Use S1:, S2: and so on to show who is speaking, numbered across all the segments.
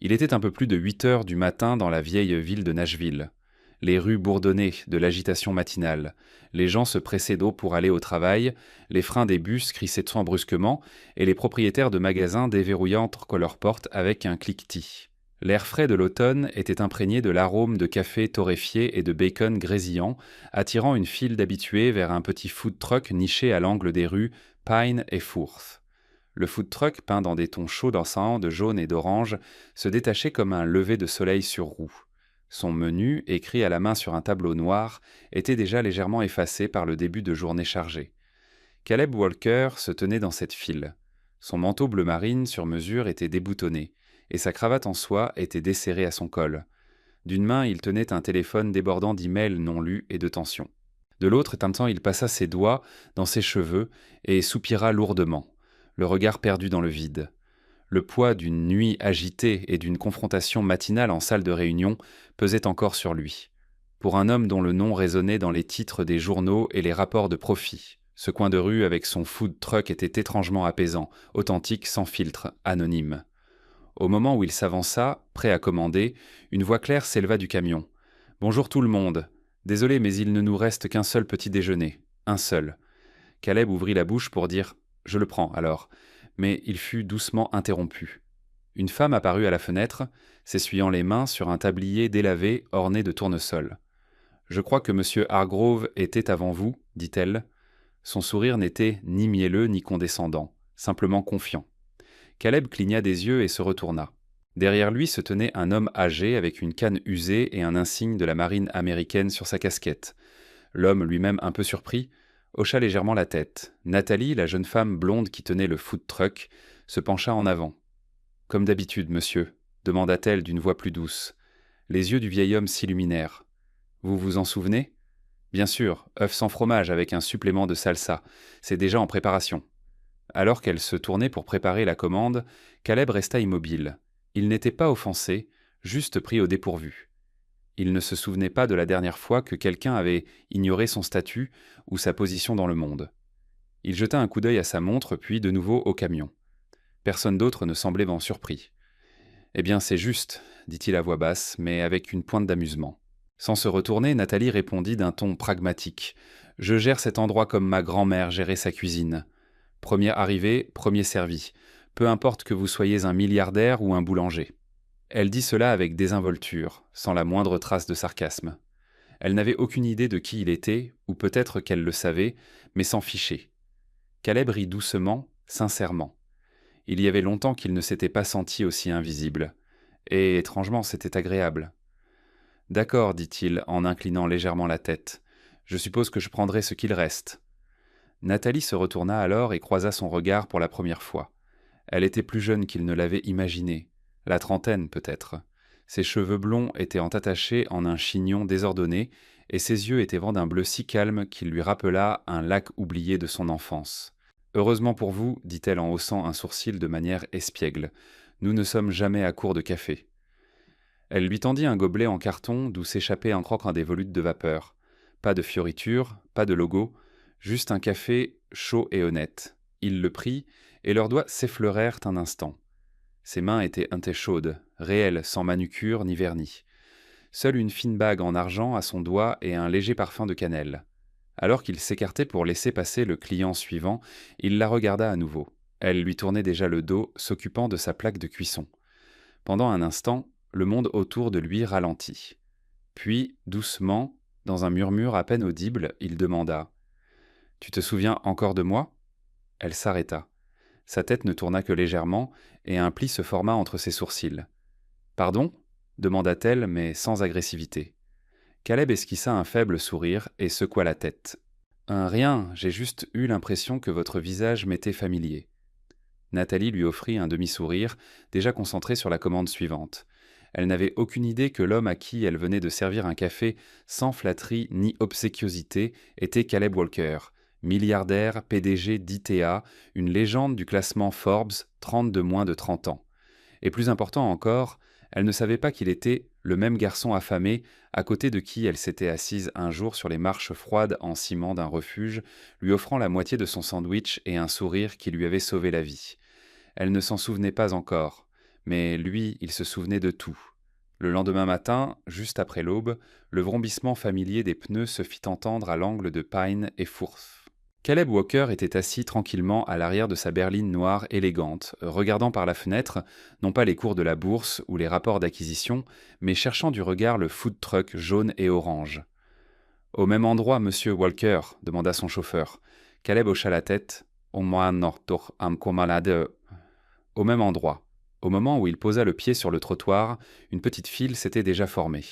S1: Il était un peu plus de 8 heures du matin dans la vieille ville de Nashville. Les rues bourdonnaient de l'agitation matinale. Les gens se pressaient d'eau pour aller au travail, les freins des bus crissaient brusquement, et les propriétaires de magasins déverrouillaient entre leurs portes avec un cliquetis. L'air frais de l'automne était imprégné de l'arôme de café torréfié et de bacon grésillant, attirant une file d'habitués vers un petit food truck niché à l'angle des rues Pine et Fourth. Le food truck, peint dans des tons chauds dansants de jaune et d'orange, se détachait comme un lever de soleil sur roue. Son menu, écrit à la main sur un tableau noir, était déjà légèrement effacé par le début de journée chargée. Caleb Walker se tenait dans cette file. Son manteau bleu marine sur mesure était déboutonné, et sa cravate en soie était desserrée à son col. D'une main, il tenait un téléphone débordant d'emails non lus et de tensions. De l'autre, il passa ses doigts dans ses cheveux et soupira lourdement, le regard perdu dans le vide. Le poids d'une nuit agitée et d'une confrontation matinale en salle de réunion pesait encore sur lui. Pour un homme dont le nom résonnait dans les titres des journaux et les rapports de profit, ce coin de rue avec son food truck était étrangement apaisant, authentique, sans filtre, anonyme. Au moment où il s'avança, prêt à commander, une voix claire s'éleva du camion. « Bonjour tout le monde. Désolé, mais il ne nous reste qu'un seul petit déjeuner. Un seul. » Caleb ouvrit la bouche pour dire « Je le prends, alors », mais il fut doucement interrompu. Une femme apparut à la fenêtre, s'essuyant les mains sur un tablier délavé orné de tournesols. « Je crois que M. Hargrove était avant vous, dit-elle. » Son sourire n'était ni mielleux ni condescendant, simplement confiant. Caleb cligna des yeux et se retourna. Derrière lui se tenait un homme âgé avec une canne usée et un insigne de la marine américaine sur sa casquette. L'homme, lui-même un peu surpris, hocha légèrement la tête. Nathalie, la jeune femme blonde qui tenait le food truck, se pencha en avant. « Comme d'habitude, monsieur », demanda-t-elle d'une voix plus douce. Les yeux du vieil homme s'illuminèrent. « Vous vous en souvenez ? Bien sûr, œuf sans fromage avec un supplément de salsa. C'est déjà en préparation. » Alors qu'elle se tournait pour préparer la commande, Caleb resta immobile. Il n'était pas offensé, juste pris au dépourvu. Il ne se souvenait pas de la dernière fois que quelqu'un avait ignoré son statut ou sa position dans le monde. Il jeta un coup d'œil à sa montre, puis de nouveau au camion. Personne d'autre ne semblait en surpris. « Eh bien, c'est juste, » dit-il à voix basse, mais avec une pointe d'amusement. Sans se retourner, Nathalie répondit d'un ton pragmatique. « Je gère cet endroit comme ma grand-mère gérait sa cuisine. Premier arrivé, premier servi. Peu importe que vous soyez un milliardaire ou un boulanger. » Elle dit cela avec désinvolture, sans la moindre trace de sarcasme. Elle n'avait aucune idée de qui il était, ou peut-être qu'elle le savait, mais s'en fichait. Caleb rit doucement, sincèrement. Il y avait longtemps qu'il ne s'était pas senti aussi invisible. Et étrangement, c'était agréable. « D'accord, dit-il en inclinant légèrement la tête. Je suppose que je prendrai ce qu'il reste. » Nathalie se retourna alors et croisa son regard pour la première fois. Elle était plus jeune qu'il ne l'avait imaginé, la trentaine peut-être. Ses cheveux blonds étaient attachés en un chignon désordonné, et ses yeux étaient d'un bleu si calme qu'il lui rappela un lac oublié de son enfance. « Heureusement pour vous, dit-elle en haussant un sourcil de manière espiègle, nous ne sommes jamais à court de café. » Elle lui tendit un gobelet en carton d'où s'échappait encore un des volutes de vapeur. Pas de fioritures, pas de logo, juste un café chaud et honnête. Il le prit, et leurs doigts s'effleurèrent un instant. Ses mains étaient chaudes, réelles, sans manucure ni vernis. Seule une fine bague en argent à son doigt et un léger parfum de cannelle. Alors qu'il s'écartait pour laisser passer le client suivant, il la regarda à nouveau. Elle lui tournait déjà le dos, s'occupant de sa plaque de cuisson. Pendant un instant, le monde autour de lui ralentit. Puis, doucement, dans un murmure à peine audible, il demanda « Tu te souviens encore de moi ?» Elle s'arrêta. Sa tête ne tourna que légèrement, et un pli se forma entre ses sourcils. « Pardon ?» demanda-t-elle, mais sans agressivité. Caleb esquissa un faible sourire et secoua la tête. « Rien, j'ai juste eu l'impression que votre visage m'était familier. » Nathalie lui offrit un demi-sourire, déjà concentré sur la commande suivante. Elle n'avait aucune idée que l'homme à qui elle venait de servir un café sans flatterie ni obséquiosité était Caleb Walker, milliardaire, PDG d'ITA, une légende du classement Forbes, 30 de moins de 30 ans. Et plus important encore, elle ne savait pas qu'il était le même garçon affamé à côté de qui elle s'était assise un jour sur les marches froides en ciment d'un refuge, lui offrant la moitié de son sandwich et un sourire qui lui avait sauvé la vie. Elle ne s'en souvenait pas encore, Mais lui, il se souvenait de tout. Le lendemain matin, juste après l'aube, le vrombissement familier des pneus se fit entendre à l'angle de Pine et Fourth. Caleb Walker était assis tranquillement à l'arrière de sa berline noire élégante, regardant par la fenêtre, non pas les cours de la bourse ou les rapports d'acquisition, mais cherchant du regard le food truck jaune et orange. « Au même endroit, monsieur Walker ?» demanda son chauffeur. Caleb hocha la tête. « Au même endroit. » Au moment où il posa le pied sur le trottoir, une petite file s'était déjà formée.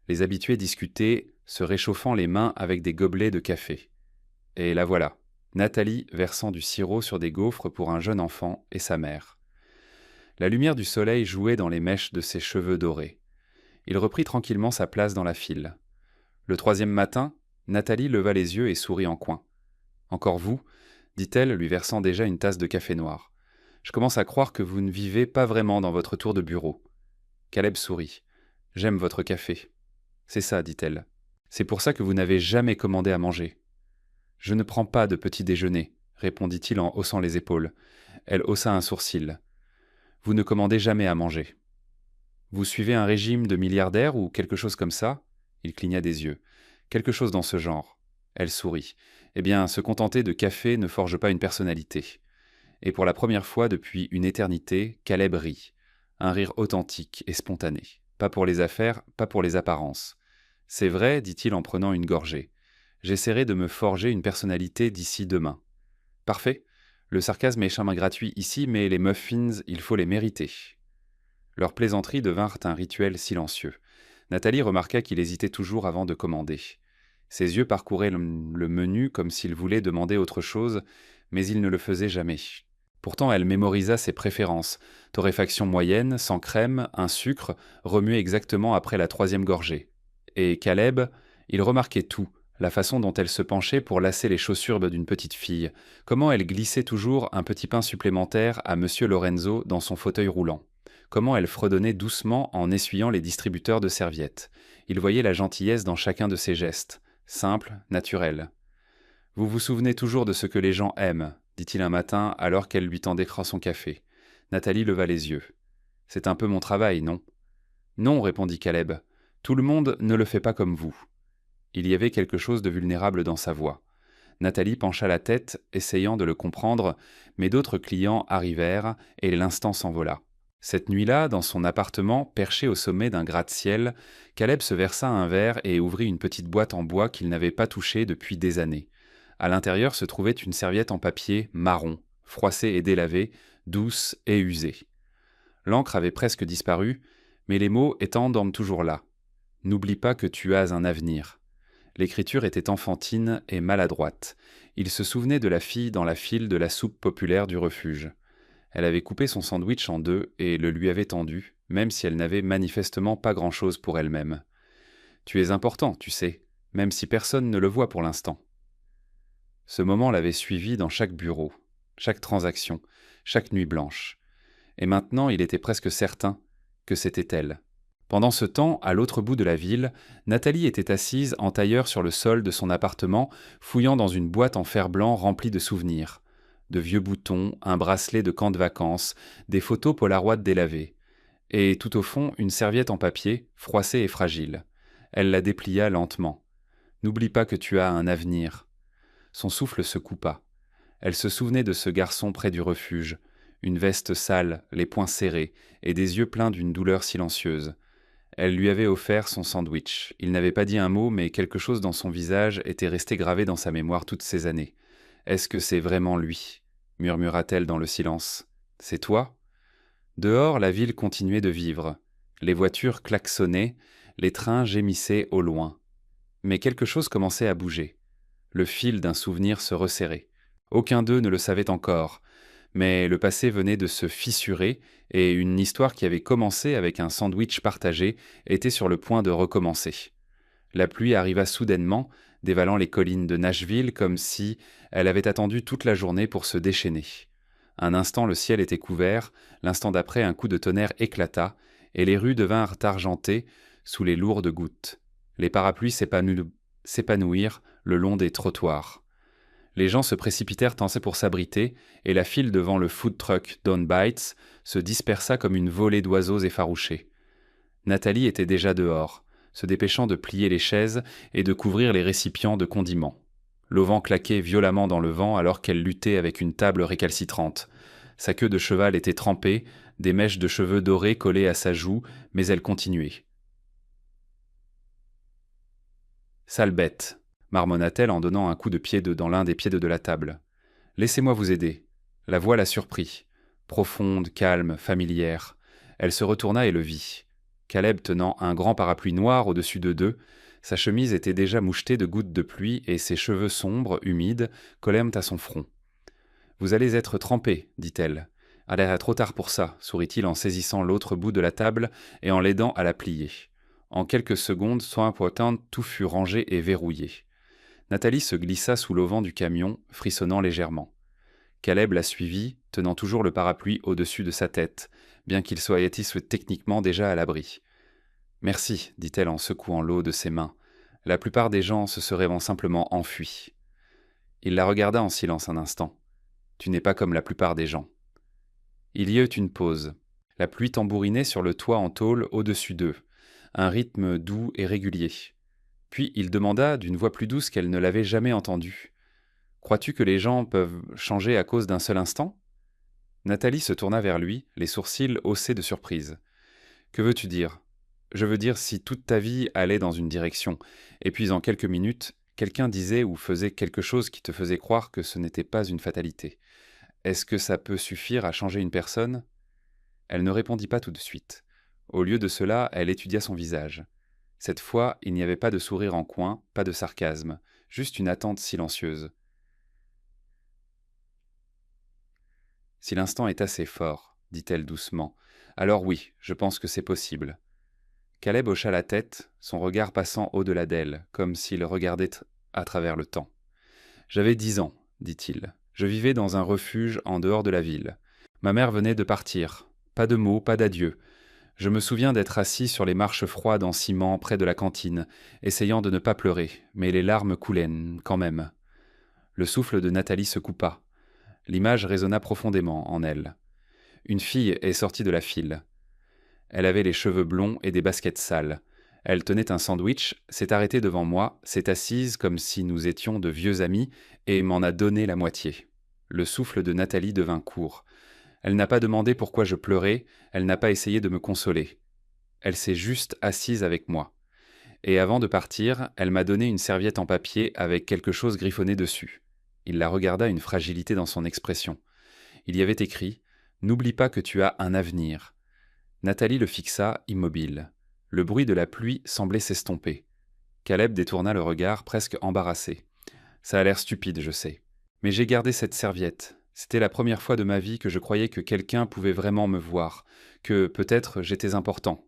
S1: Les habitués discutaient, se réchauffant les mains avec des gobelets de café. Et la voilà, Nathalie versant du sirop sur des gaufres pour un jeune enfant et sa mère. La lumière du soleil jouait dans les mèches de ses cheveux dorés. Il reprit tranquillement sa place dans la file. Le troisième matin, Nathalie leva les yeux et sourit en coin. « Encore vous ?» dit-elle, lui versant déjà une tasse de café noir. « Je commence à croire que vous ne vivez pas vraiment dans votre tour de bureau. » Caleb sourit. « J'aime votre café. »« C'est ça, dit-elle. C'est pour ça que vous n'avez jamais commandé à manger. »« Je ne prends pas de petit déjeuner, » répondit-il en haussant les épaules. Elle haussa un sourcil. « Vous ne commandez jamais à manger. »« Vous suivez un régime de milliardaire ou quelque chose comme ça ?» Il cligna des yeux. « Quelque chose dans ce genre. » Elle sourit. « Eh bien, se contenter de café ne forge pas une personnalité. » Et pour la première fois depuis une éternité, Caleb rit. Un rire authentique et spontané. Pas pour les affaires, pas pour les apparences. « C'est vrai, dit-il en prenant une gorgée. J'essaierai de me forger une personnalité d'ici demain. » Parfait. Le sarcasme est chemin gratuit ici, mais les muffins, il faut les mériter. Leurs plaisanteries devinrent un rituel silencieux. Nathalie remarqua qu'il hésitait toujours avant de commander. Ses yeux parcouraient le menu comme s'il voulait demander autre chose, mais il ne le faisait jamais. Pourtant, elle mémorisa ses préférences. Torréfaction moyenne, sans crème, un sucre, remué exactement après la troisième gorgée. Et Caleb, il remarquait tout, la façon dont elle se penchait pour lasser les chaussures d'une petite fille, comment elle glissait toujours un petit pain supplémentaire à Monsieur Lorenzo dans son fauteuil roulant, comment elle fredonnait doucement en essuyant les distributeurs de serviettes. Il voyait la gentillesse dans chacun de ses gestes, simple, naturel. « Vous vous souvenez toujours de ce que les gens aiment ?» dit-il un matin alors qu'elle lui tendait son café. Nathalie leva les yeux. « C'est un peu mon travail, non ?»« Non, répondit Caleb. Tout le monde ne le fait pas comme vous. » Il y avait quelque chose de vulnérable dans sa voix. Nathalie pencha la tête, essayant de le comprendre, mais d'autres clients arrivèrent et l'instant s'envola. Cette nuit-là, dans son appartement, perché au sommet d'un gratte-ciel, Caleb se versa un verre et ouvrit une petite boîte en bois qu'il n'avait pas touchée depuis des années. À l'intérieur se trouvait une serviette en papier marron, froissée et délavée, douce et usée. L'encre avait presque disparu, mais les mots étant dorment toujours là. « N'oublie pas que tu as un avenir. » L'écriture était enfantine et maladroite. Il se souvenait de la fille dans la file de la soupe populaire du refuge. Elle avait coupé son sandwich en deux et le lui avait tendu, même si elle n'avait manifestement pas grand-chose pour elle-même. « Tu es important, tu sais, même si personne ne le voit pour l'instant. » Ce moment l'avait suivi dans chaque bureau, chaque transaction, chaque nuit blanche. Et maintenant, il était presque certain que c'était elle. Pendant ce temps, à l'autre bout de la ville, Nathalie était assise en tailleur sur le sol de son appartement, fouillant dans une boîte en fer blanc remplie de souvenirs. De vieux boutons, un bracelet de camp de vacances, des photos Polaroid délavées. Et tout au fond, une serviette en papier, froissée et fragile. Elle la déplia lentement. « N'oublie pas que tu as un avenir. » Son souffle se coupa. Elle se souvenait de ce garçon près du refuge, une veste sale, les poings serrés, et des yeux pleins d'une douleur silencieuse. Elle lui avait offert son sandwich. Il n'avait pas dit un mot, mais quelque chose dans son visage était resté gravé dans sa mémoire toutes ces années. « Est-ce que c'est vraiment lui ?» murmura-t-elle dans le silence. « C'est toi ?» Dehors, la ville continuait de vivre. Les voitures klaxonnaient, les trains gémissaient au loin. Mais quelque chose commençait à bouger. Le fil d'un souvenir se resserrait. Aucun d'eux ne le savait encore, mais le passé venait de se fissurer et une histoire qui avait commencé avec un sandwich partagé était sur le point de recommencer. La pluie arriva soudainement, dévalant les collines de Nashville comme si elle avait attendu toute la journée pour se déchaîner. Un instant le ciel était couvert, l'instant d'après un coup de tonnerre éclata, et les rues devinrent argentées sous les lourdes gouttes. Les parapluies s'épanouirent le long des trottoirs. Les gens se précipitèrent pour s'abriter, et la file devant le food truck Don Bites se dispersa comme une volée d'oiseaux effarouchés. Nathalie était déjà dehors, se dépêchant de plier les chaises et de couvrir les récipients de condiments. L'auvent claquait violemment dans le vent alors qu'elle luttait avec une table récalcitrante. Sa queue de cheval était trempée, des mèches de cheveux dorés collaient à sa joue, mais elle continuait. « Sale bête !» marmonna-t-elle en donnant un coup de pied dans l'un des pieds de la table. « Laissez-moi vous aider. » La voix la surprit. Profonde, calme, familière. Elle se retourna et le vit. Caleb tenant un grand parapluie noir au-dessus d'eux deux, sa chemise était déjà mouchetée de gouttes de pluie et ses cheveux sombres, humides, collèrent à son front. « Vous allez être trempé, dit-elle. « Il est trop tard pour ça, sourit-il en saisissant l'autre bout de la table et en l'aidant à la plier. En quelques secondes, soin important, tout fut rangé et verrouillé. Nathalie se glissa sous l'auvent du camion, frissonnant légèrement. Caleb la suivit, tenant toujours le parapluie au-dessus de sa tête, bien qu'il soit techniquement déjà à l'abri. « Merci, dit-elle en secouant l'eau de ses mains. La plupart des gens se seraient simplement enfuis. » Il la regarda en silence un instant. « Tu n'es pas comme la plupart des gens. » Il y eut une pause. La pluie tambourinait sur le toit en tôle au-dessus d'eux, un rythme doux et régulier. Puis il demanda, d'une voix plus douce qu'elle ne l'avait jamais entendue. « Crois-tu que les gens peuvent changer à cause d'un seul instant ?» Nathalie se tourna vers lui, les sourcils haussés de surprise. « Que veux-tu dire ? » ?»« Je veux dire si toute ta vie allait dans une direction, et puis en quelques minutes, quelqu'un disait ou faisait quelque chose qui te faisait croire que ce n'était pas une fatalité. Est-ce que ça peut suffire à changer une personne ?» Elle ne répondit pas tout de suite. Au lieu de cela, elle étudia son visage. Cette fois, il n'y avait pas de sourire en coin, pas de sarcasme, juste une attente silencieuse. « Si l'instant est assez fort, dit-elle doucement, alors oui, je pense que c'est possible. » Caleb hocha la tête, son regard passant au-delà d'elle, comme s'il regardait à travers le temps. « J'avais 10 ans, dit-il. Je vivais dans un refuge en dehors de la ville. Ma mère venait de partir. Pas de mots, pas d'adieu. Je me souviens d'être assis sur les marches froides en ciment près de la cantine, essayant de ne pas pleurer, mais les larmes coulaient quand même. Le souffle de Nathalie se coupa. L'image résonna profondément en elle. Une fille est sortie de la file. Elle avait les cheveux blonds et des baskets sales. Elle tenait un sandwich, s'est arrêtée devant moi, s'est assise comme si nous étions de vieux amis et m'en a donné la moitié. Le souffle de Nathalie devint court. Elle n'a pas demandé pourquoi je pleurais, elle n'a pas essayé de me consoler. Elle s'est juste assise avec moi. Et avant de partir, elle m'a donné une serviette en papier avec quelque chose griffonné dessus. Il la regarda, une fragilité dans son expression. Il y avait écrit « N'oublie pas que tu as un avenir ». Nathalie le fixa, immobile. Le bruit de la pluie semblait s'estomper. Caleb détourna le regard, presque embarrassé. « Ça a l'air stupide, je sais. Mais j'ai gardé cette serviette. C'était la première fois de ma vie que je croyais que quelqu'un pouvait vraiment me voir, que, peut-être, j'étais important. »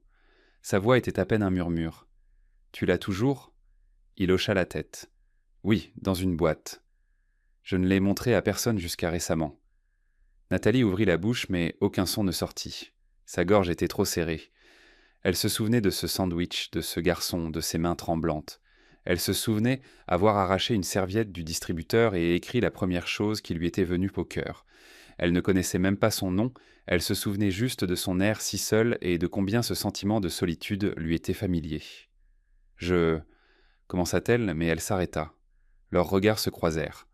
S1: Sa voix était à peine un murmure. « Tu l'as toujours ?» Il hocha la tête. « Oui, dans une boîte. Je ne l'ai montré à personne jusqu'à récemment. » Nathalie ouvrit la bouche, mais aucun son ne sortit. Sa gorge était trop serrée. Elle se souvenait de ce sandwich, de ce garçon, de ses mains tremblantes. Elle se souvenait avoir arraché une serviette du distributeur et écrit la première chose qui lui était venue au cœur. Elle ne connaissait même pas son nom, elle se souvenait juste de son air si seul et de combien ce sentiment de solitude lui était familier. « Je... » commença-t-elle, mais elle s'arrêta. Leurs regards se croisèrent.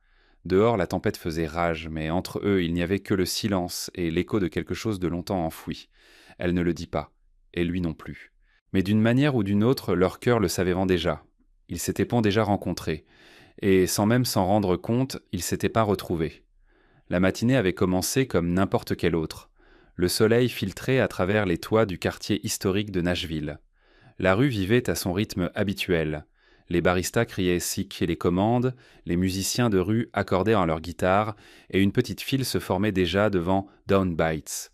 S1: Dehors, la tempête faisait rage, mais entre eux, il n'y avait que le silence et l'écho de quelque chose de longtemps enfoui. Elle ne le dit pas, et lui non plus. Mais d'une manière ou d'une autre, leur cœur le savait déjà. Ils s'étaient déjà rencontrés, et sans même s'en rendre compte, ils s'étaient pas retrouvés. La matinée avait commencé comme n'importe quelle autre. Le soleil filtrait à travers les toits du quartier historique de Nashville. La rue vivait à son rythme habituel. Les baristas criaient sick les commandes, les musiciens de rue accordaient en leur guitare, et une petite file se formait déjà devant Down Bites.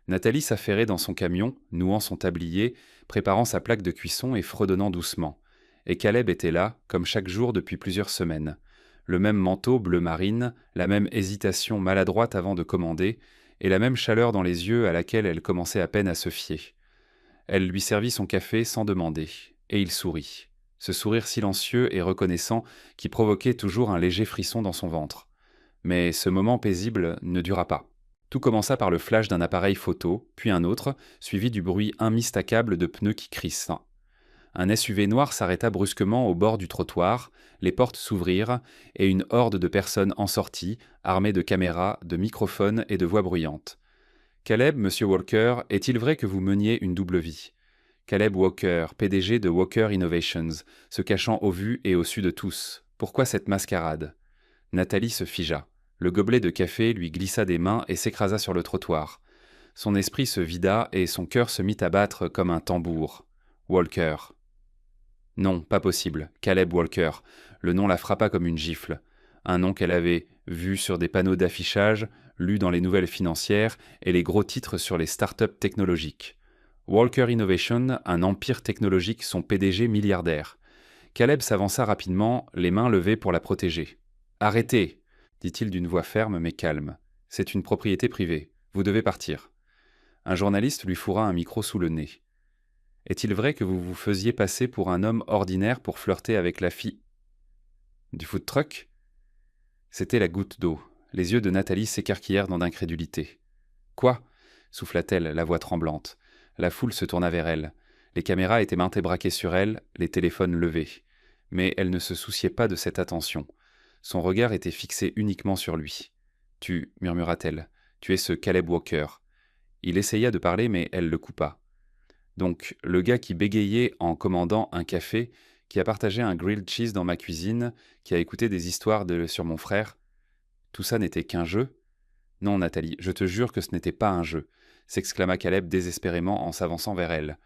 S1: Nathalie s'affairait dans son camion, nouant son tablier, préparant sa plaque de cuisson et fredonnant doucement. Et Caleb était là, comme chaque jour depuis plusieurs semaines. Le même manteau bleu marine, la même hésitation maladroite avant de commander, et la même chaleur dans les yeux à laquelle elle commençait à peine à se fier. Elle lui servit son café sans demander, et il sourit. Ce sourire silencieux et reconnaissant qui provoquait toujours un léger frisson dans son ventre. Mais ce moment paisible ne dura pas. Tout commença par le flash d'un appareil photo, puis un autre, suivi du bruit immistakable de pneus qui crissent. Un SUV noir s'arrêta brusquement au bord du trottoir, les portes s'ouvrirent, et une horde de personnes en sortit, armées de caméras, de microphones et de voix bruyantes. Caleb, monsieur Walker, est-il vrai que vous meniez une double vie? Caleb Walker, PDG de Walker Innovations, se cachant au vu et au su de tous. Pourquoi cette mascarade? Nathalie se figea. Le gobelet de café lui glissa des mains et s'écrasa sur le trottoir. Son esprit se vida et son cœur se mit à battre comme un tambour. Walker. Non, pas possible. Caleb Walker. Le nom la frappa comme une gifle. Un nom qu'elle avait vu sur des panneaux d'affichage, lu dans les nouvelles financières et les gros titres sur les startups technologiques. Walker Innovation, un empire technologique, son PDG milliardaire. Caleb s'avança rapidement, les mains levées pour la protéger. « Arrêtez !» dit-il d'une voix ferme mais calme. « C'est une propriété privée. Vous devez partir. » Un journaliste lui fourra un micro sous le nez. « Est-il vrai que vous vous faisiez passer pour un homme ordinaire pour flirter avec la fille du food truck ?» C'était la goutte d'eau. Les yeux de Nathalie s'écarquillèrent dans d'incrédulité. « Quoi ?» souffla-t-elle, la voix tremblante. La foule se tourna vers elle. Les caméras étaient maintes et braquées sur elle, les téléphones levés. Mais elle ne se souciait pas de cette attention. Son regard était fixé uniquement sur lui. « Tu, murmura-t-elle, tu es ce Caleb Walker. » Il essaya de parler, mais elle le coupa. « Donc, le gars qui bégayait en commandant un café, qui a partagé un grilled cheese dans ma cuisine, qui a écouté des histoires sur mon frère, tout ça n'était qu'un jeu ? Non, Nathalie, je te jure que ce n'était pas un jeu, s'exclama Caleb désespérément en s'avançant vers elle.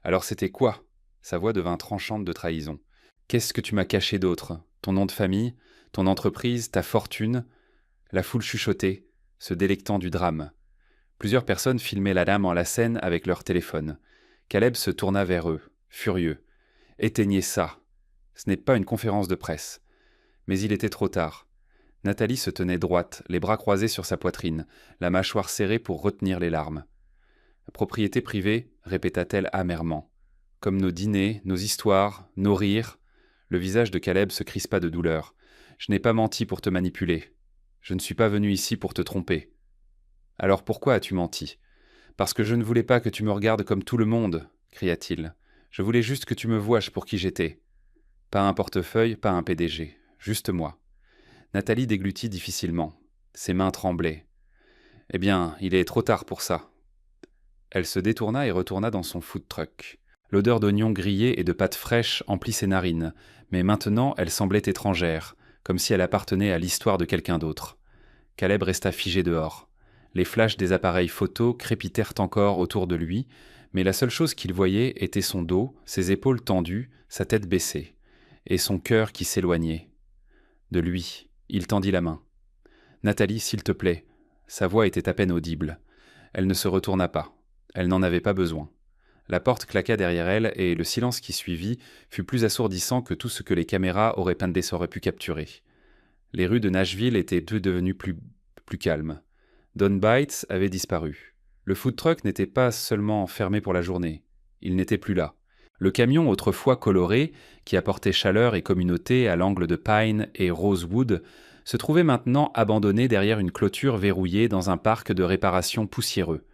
S1: Alors c'était quoi ? Sa voix devint tranchante de trahison. Qu'est-ce que tu m'as caché d'autre ? Ton nom de famille ? Ton entreprise ? Ta fortune ? La foule chuchotait, se délectant du drame. Plusieurs personnes filmaient la dame en la scène avec leur téléphone. Caleb se tourna vers eux, furieux. « Éteignez ça. Ce n'est pas une conférence de presse. » Mais il était trop tard. Nathalie se tenait droite, les bras croisés sur sa poitrine, la mâchoire serrée pour retenir les larmes. « Propriété privée, répéta-t-elle amèrement. Comme nos dîners, nos histoires, nos rires. » Le visage de Caleb se crispa de douleur. « Je n'ai pas menti pour te manipuler. Je ne suis pas venu ici pour te tromper. » « Alors pourquoi as-tu menti ? » ?»« Parce que je ne voulais pas que tu me regardes comme tout le monde, » cria-t-il. « Je voulais juste que tu me voies pour qui j'étais. Pas un portefeuille, pas un PDG. Juste moi. » Nathalie déglutit difficilement. Ses mains tremblaient. « Eh bien, il est trop tard pour ça. » Elle se détourna et retourna dans son food truck. L'odeur d'oignons grillés et de pâtes fraîches emplit ses narines, mais maintenant elle semblait étrangère, comme si elle appartenait à l'histoire de quelqu'un d'autre. Caleb resta figé dehors. Les flashs des appareils photo crépitèrent encore autour de lui, mais la seule chose qu'il voyait était son dos, ses épaules tendues, sa tête baissée, et son cœur qui s'éloignait. De lui, il tendit la main. « Nathalie, s'il te plaît. » Sa voix était à peine audible. Elle ne se retourna pas. Elle n'en avait pas besoin. La porte claqua derrière elle et le silence qui suivit fut plus assourdissant que tout ce que les caméras auraient pu capturer. Les rues de Nashville étaient devenues plus calmes. Don Bites avait disparu. Le food truck n'était pas seulement fermé pour la journée. Il n'était plus là. Le camion autrefois coloré, qui apportait chaleur et communauté à l'angle de Pine et Rosewood, se trouvait maintenant abandonné derrière une clôture verrouillée dans un parc de réparation poussiéreux.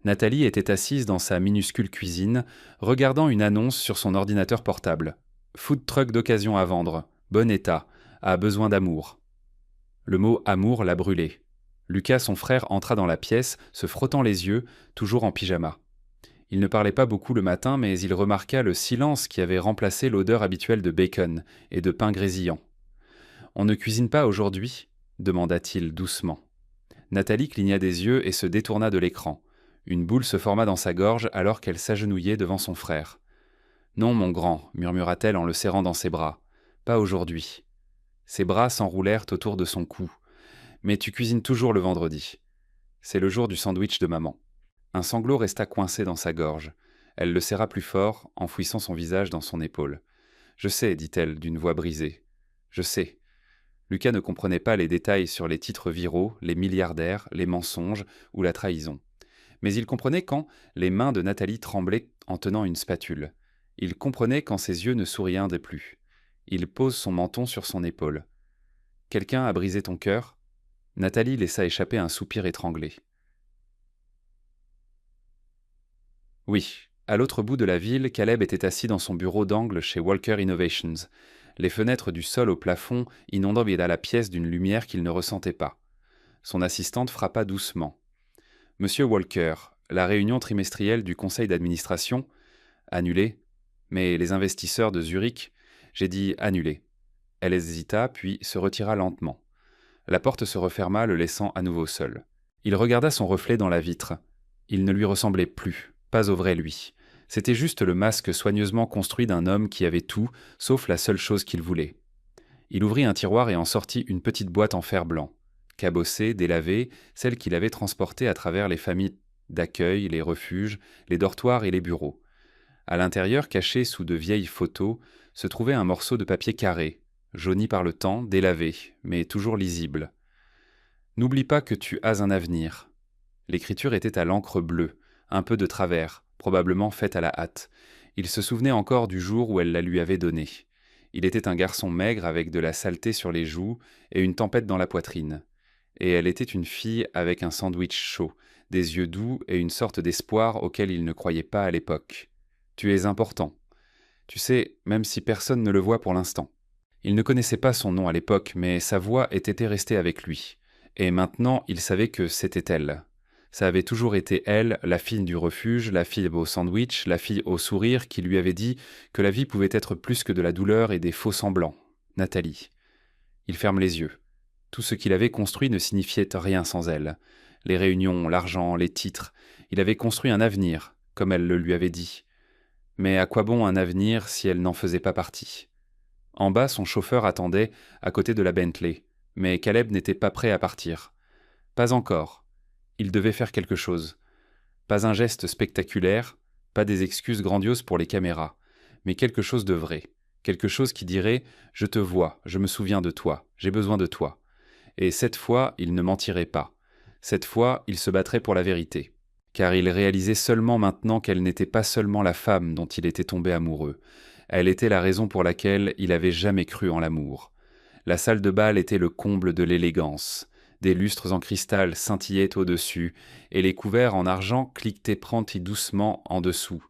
S1: Nathalie était assise dans sa minuscule cuisine, regardant une annonce sur son ordinateur portable. « Food truck d'occasion à vendre. Bon état. A besoin d'amour. » Le mot « amour » la brûlait. Lucas, son frère, entra dans la pièce, se frottant les yeux, toujours en pyjama. Il ne parlait pas beaucoup le matin, mais il remarqua le silence qui avait remplacé l'odeur habituelle de bacon et de pain grésillant. « On ne cuisine pas aujourd'hui ?» demanda-t-il doucement. Nathalie cligna des yeux et se détourna de l'écran. Une boule se forma dans sa gorge alors qu'elle s'agenouillait devant son frère. « Non, mon grand, » murmura-t-elle en le serrant dans ses bras. « Pas aujourd'hui. » Ses bras s'enroulèrent autour de son cou. « Mais tu cuisines toujours le vendredi. » « C'est le jour du sandwich de maman. » Un sanglot resta coincé dans sa gorge. Elle le serra plus fort, enfouissant son visage dans son épaule. « Je sais, dit-elle d'une voix brisée. « Je sais. » Lucas ne comprenait pas les détails sur les titres viraux, les milliardaires, les mensonges ou la trahison. Mais il comprenait quand les mains de Nathalie tremblaient en tenant une spatule. Il comprenait quand ses yeux ne souriaient plus. Il pose son menton sur son épaule. « Quelqu'un a brisé ton cœur ?» Nathalie laissa échapper un soupir étranglé. Oui, à l'autre bout de la ville, Caleb était assis dans son bureau d'angle chez Walker Innovations, les fenêtres du sol au plafond inondant la pièce d'une lumière qu'il ne ressentait pas. Son assistante frappa doucement. Monsieur Walker, la réunion trimestrielle du conseil d'administration, annulée. Mais les investisseurs de Zurich, j'ai dit annulée. Elle hésita, puis se retira lentement. La porte se referma, le laissant à nouveau seul. Il regarda son reflet dans la vitre. Il ne lui ressemblait plus, pas au vrai lui. C'était juste le masque soigneusement construit d'un homme qui avait tout, sauf la seule chose qu'il voulait. Il ouvrit un tiroir et en sortit une petite boîte en fer blanc, cabossée, délavée, celle qu'il avait transportée à travers les familles d'accueil, les refuges, les dortoirs et les bureaux. À l'intérieur, caché sous de vieilles photos, se trouvait un morceau de papier carré, jauni par le temps, délavé, mais toujours lisible. « N'oublie pas que tu as un avenir. » L'écriture était à l'encre bleue, un peu de travers, probablement faite à la hâte. Il se souvenait encore du jour où elle la lui avait donnée. Il était un garçon maigre avec de la saleté sur les joues et une tempête dans la poitrine. Et elle était une fille avec un sandwich chaud, des yeux doux et une sorte d'espoir auquel il ne croyait pas à l'époque. « Tu es important. Tu sais, même si personne ne le voit pour l'instant. » Il ne connaissait pas son nom à l'époque, mais sa voix était restée avec lui. Et maintenant, il savait que c'était elle. Ça avait toujours été elle, la fille du refuge, la fille au sandwich, la fille au sourire qui lui avait dit que la vie pouvait être plus que de la douleur et des faux semblants. Nathalie. Il ferme les yeux. Tout ce qu'il avait construit ne signifiait rien sans elle. Les réunions, l'argent, les titres. Il avait construit un avenir, comme elle le lui avait dit. Mais à quoi bon un avenir si elle n'en faisait pas partie? En bas, son chauffeur attendait, à côté de la Bentley, mais Caleb n'était pas prêt à partir. Pas encore. Il devait faire quelque chose. Pas un geste spectaculaire, pas des excuses grandioses pour les caméras, mais quelque chose de vrai. Quelque chose qui dirait « Je te vois, je me souviens de toi, j'ai besoin de toi ». Et cette fois, il ne mentirait pas. Cette fois, il se battrait pour la vérité. Car il réalisait seulement maintenant qu'elle n'était pas seulement la femme dont il était tombé amoureux. Elle était la raison pour laquelle il avait jamais cru en l'amour. La salle de bal était le comble de l'élégance. Des lustres en cristal scintillaient au-dessus, et les couverts en argent cliquetaient pranti doucement en dessous.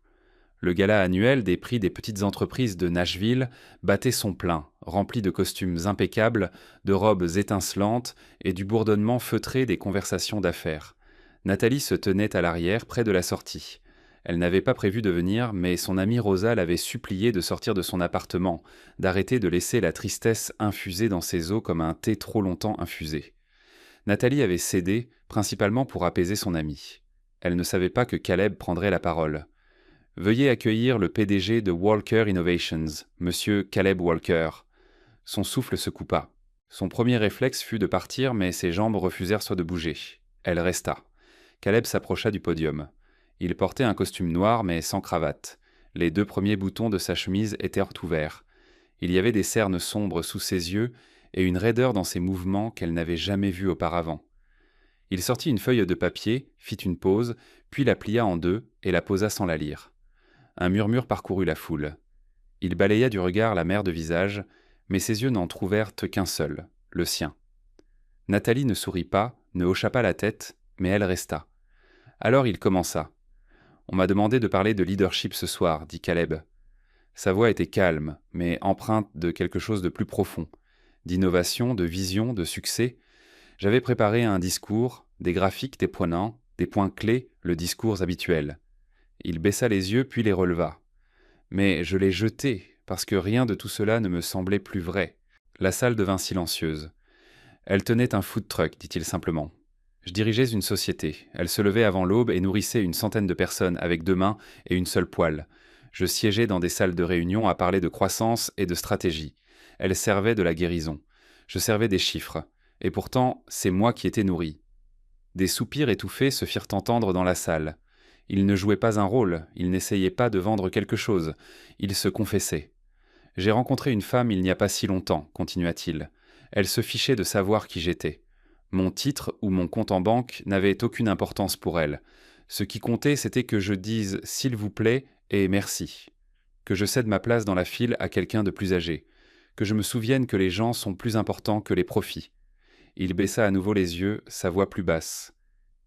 S1: Le gala annuel des prix des petites entreprises de Nashville battait son plein, rempli de costumes impeccables, de robes étincelantes et du bourdonnement feutré des conversations d'affaires. Nathalie se tenait à l'arrière, près de la sortie. Elle n'avait pas prévu de venir, mais son amie Rosa l'avait suppliée de sortir de son appartement, d'arrêter de laisser la tristesse infuser dans ses os comme un thé trop longtemps infusé. Nathalie avait cédé, principalement pour apaiser son amie. Elle ne savait pas que Caleb prendrait la parole. « Veuillez accueillir le PDG de Walker Innovations, Monsieur Caleb Walker. » Son souffle se coupa. Son premier réflexe fut de partir, mais ses jambes refusèrent de bouger. Elle resta. Caleb s'approcha du podium. Il portait un costume noir, mais sans cravate. Les 2 premiers boutons de sa chemise étaient ouverts. Il y avait des cernes sombres sous ses yeux et une raideur dans ses mouvements qu'elle n'avait jamais vue auparavant. Il sortit une feuille de papier, fit une pause, puis la plia en 2 et la posa sans la lire. Un murmure parcourut la foule. Il balaya du regard la mer de visage, mais ses yeux n'en trouvèrent qu'un seul, le sien. Nathalie ne sourit pas, ne hocha pas la tête, mais elle resta. Alors il commença. « On m'a demandé de parler de leadership ce soir, dit Caleb. » Sa voix était calme, mais empreinte de quelque chose de plus profond, d'innovation, de vision, de succès. J'avais préparé un discours, des graphiques, des points clés, le discours habituel. Il baissa les yeux puis les releva. Mais je l'ai jeté, parce que rien de tout cela ne me semblait plus vrai. La salle devint silencieuse. Elle tenait un food truck, dit-il simplement. Je dirigeais une société. Elle se levait avant l'aube et nourrissait une centaine de personnes avec 2 mains et une seule poêle. Je siégeais dans des salles de réunion à parler de croissance et de stratégie. Elle servait de la guérison. Je servais des chiffres. Et pourtant, c'est moi qui étais nourri. Des soupirs étouffés se firent entendre dans la salle. Il ne jouait pas un rôle, il n'essayait pas de vendre quelque chose, il se confessait. « J'ai rencontré une femme il n'y a pas si longtemps, continua-t-il. Elle se fichait de savoir qui j'étais. Mon titre ou mon compte en banque n'avait aucune importance pour elle. Ce qui comptait, c'était que je dise « s'il vous plaît » et « merci », que je cède ma place dans la file à quelqu'un de plus âgé, que je me souvienne que les gens sont plus importants que les profits. Il baissa à nouveau les yeux, sa voix plus basse.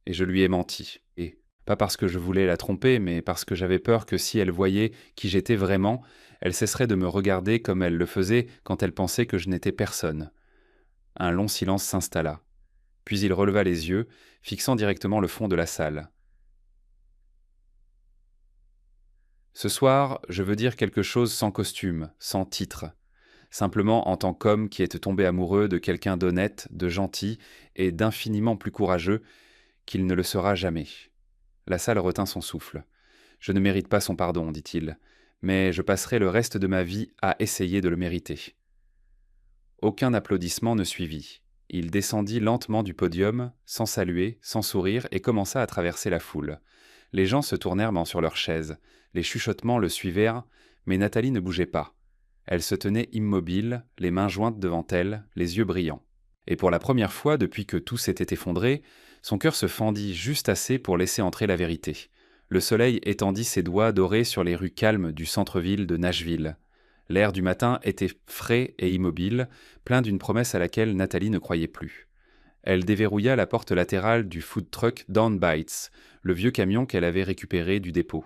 S1: Et je lui ai menti. Et pas parce que je voulais la tromper, mais parce que j'avais peur que si elle voyait qui j'étais vraiment, elle cesserait de me regarder comme elle le faisait quand elle pensait que je n'étais personne. Un long silence s'installa. Puis il releva les yeux, fixant directement le fond de la salle. Ce soir, je veux dire quelque chose sans costume, sans titre. Simplement en tant qu'homme qui est tombé amoureux de quelqu'un d'honnête, de gentil et d'infiniment plus courageux qu'il ne le sera jamais. La salle retint son souffle. Je ne mérite pas son pardon, dit-il, mais je passerai le reste de ma vie à essayer de le mériter. Aucun applaudissement ne suivit. Il descendit lentement du podium, sans saluer, sans sourire, et commença à traverser la foule. Les gens se tournèrent sur leurs chaises. Les chuchotements le suivirent, mais Nathalie ne bougeait pas. Elle se tenait immobile, les mains jointes devant elle, les yeux brillants. Et pour la première fois depuis que tout s'était effondré, son cœur se fendit juste assez pour laisser entrer la vérité. Le soleil étendit ses doigts dorés sur les rues calmes du centre-ville de Nashville. L'air du matin était frais et immobile, plein d'une promesse à laquelle Nathalie ne croyait plus. Elle déverrouilla la porte latérale du food truck Down Bites, le vieux camion qu'elle avait récupéré du dépôt.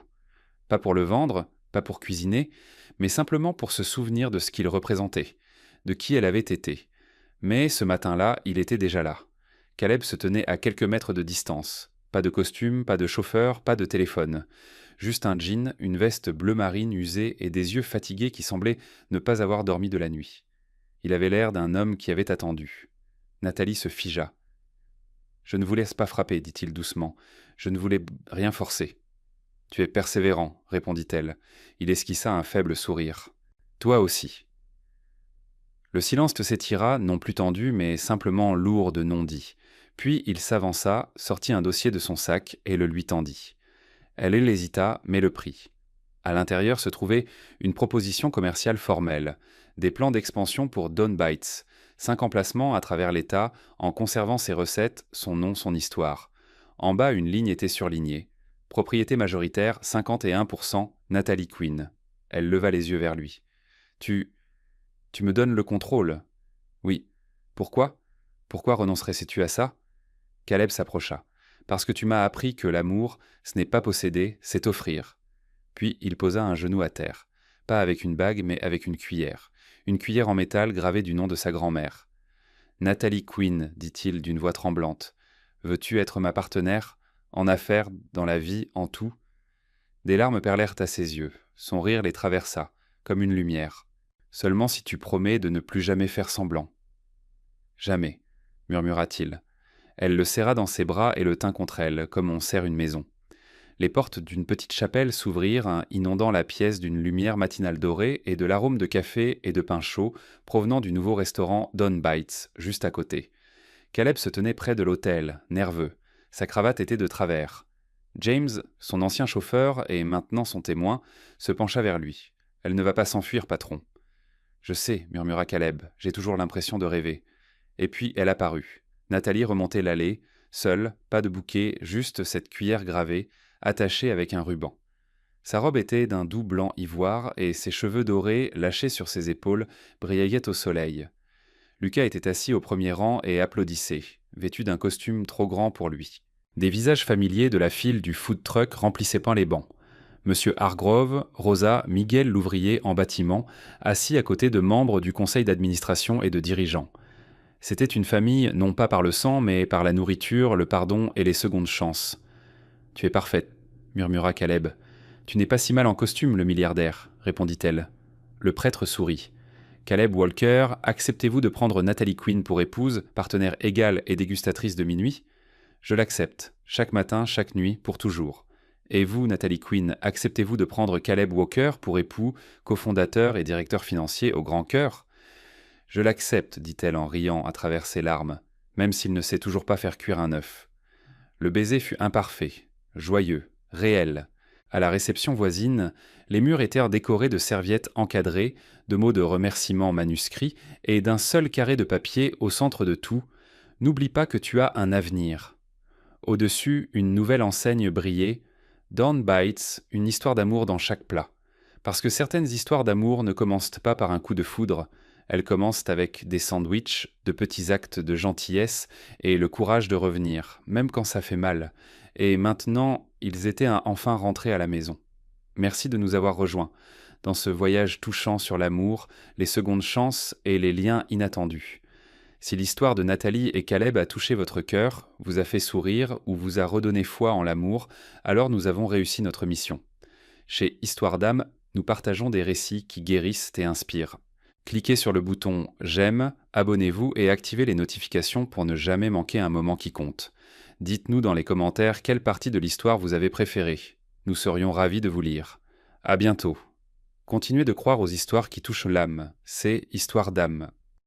S1: Pas pour le vendre, pas pour cuisiner, mais simplement pour se souvenir de ce qu'il représentait, de qui elle avait été. Mais ce matin-là, il était déjà là. Caleb se tenait à quelques mètres de distance. Pas de costume, pas de chauffeur, pas de téléphone. Juste un jean, une veste bleu marine usée et des yeux fatigués qui semblaient ne pas avoir dormi de la nuit. Il avait l'air d'un homme qui avait attendu. Nathalie se figea. « Je ne vous laisse pas frapper, dit-il doucement. Je ne voulais rien forcer. »« Tu es persévérant, répondit-elle. Il esquissa un faible sourire. « Toi aussi. » Le silence s'étira, non plus tendu, mais simplement lourd de non-dits. Puis il s'avança, sortit un dossier de son sac et le lui tendit. Elle hésita, mais le prit. À l'intérieur se trouvait une proposition commerciale formelle, des plans d'expansion pour Dawn Bites, 5 emplacements à travers l'État, en conservant ses recettes, son nom, son histoire. En bas, une ligne était surlignée. Propriété majoritaire, 51%, Nathalie Quinn. Elle leva les yeux vers lui. « Tu me donnes le contrôle ?»« Oui. Pourquoi ? Pourquoi renoncerais-tu à ça ?» Caleb s'approcha. « Parce que tu m'as appris que l'amour, ce n'est pas posséder, c'est offrir. » Puis il posa un genou à terre. Pas avec une bague, mais avec une cuillère. Une cuillère en métal gravée du nom de sa grand-mère. « Nathalie Quinn, dit-il d'une voix tremblante. Veux-tu être ma partenaire, en affaires, dans la vie, en tout ?» Des larmes perlèrent à ses yeux. Son rire les traversa, comme une lumière. « Seulement si tu promets de ne plus jamais faire semblant. »« Jamais, » murmura-t-il. Elle le serra dans ses bras et le tint contre elle, comme on serre une maison. Les portes d'une petite chapelle s'ouvrirent, inondant la pièce d'une lumière matinale dorée et de l'arôme de café et de pain chaud provenant du nouveau restaurant Dawn Bites, juste à côté. Caleb se tenait près de l'autel, nerveux. Sa cravate était de travers. James, son ancien chauffeur et maintenant son témoin, se pencha vers lui. « Elle ne va pas s'enfuir, patron. »« Je sais, » murmura Caleb, « j'ai toujours l'impression de rêver. » Et puis elle apparut. Nathalie remontait l'allée, seule, pas de bouquet, juste cette cuillère gravée, attachée avec un ruban. Sa robe était d'un doux blanc ivoire et ses cheveux dorés, lâchés sur ses épaules, brillaient au soleil. Lucas était assis au premier rang et applaudissait, vêtu d'un costume trop grand pour lui. Des visages familiers de la file du food truck remplissaient pas les bancs. Monsieur Hargrove, Rosa, Miguel l'ouvrier en bâtiment, assis à côté de membres du conseil d'administration et de dirigeants. C'était une famille non pas par le sang, mais par la nourriture, le pardon et les secondes chances. « Tu es parfaite, » murmura Caleb. « Tu n'es pas si mal en costume, le milliardaire, » répondit-elle. Le prêtre sourit. « Caleb Walker, acceptez-vous de prendre Nathalie Quinn pour épouse, partenaire égale et dégustatrice de minuit ? Je l'accepte, chaque matin, chaque nuit, pour toujours. Et vous, Nathalie Quinn, acceptez-vous de prendre Caleb Walker pour époux, cofondateur et directeur financier au Grand Cœur ? Je l'accepte, dit-elle en riant à travers ses larmes, même s'il ne sait toujours pas faire cuire un œuf. Le baiser fut imparfait, joyeux, réel. À la réception voisine, les murs étaient décorés de serviettes encadrées, de mots de remerciements manuscrits et d'un seul carré de papier au centre de tout. « N'oublie pas que tu as un avenir. » Au-dessus, une nouvelle enseigne brillait. « Dawn Bites, une histoire d'amour dans chaque plat. » Parce que certaines histoires d'amour ne commencent pas par un coup de foudre, Elles commencent avec des sandwichs, de petits actes de gentillesse et le courage de revenir, même quand ça fait mal. Et maintenant, ils étaient enfin rentrés à la maison. Merci de nous avoir rejoints dans ce voyage touchant sur l'amour, les secondes chances et les liens inattendus. Si l'histoire de Nathalie et Caleb a touché votre cœur, vous a fait sourire ou vous a redonné foi en l'amour, alors nous avons réussi notre mission. Chez Histoire d'âme, nous partageons des récits qui guérissent et inspirent. Cliquez sur le bouton j'aime, abonnez-vous et activez les notifications pour ne jamais manquer un moment qui compte. Dites-nous dans les commentaires quelle partie de l'histoire vous avez préférée. Nous serions ravis de vous lire. À bientôt. Continuez de croire aux histoires qui touchent l'âme. C'est Histoire d'âme.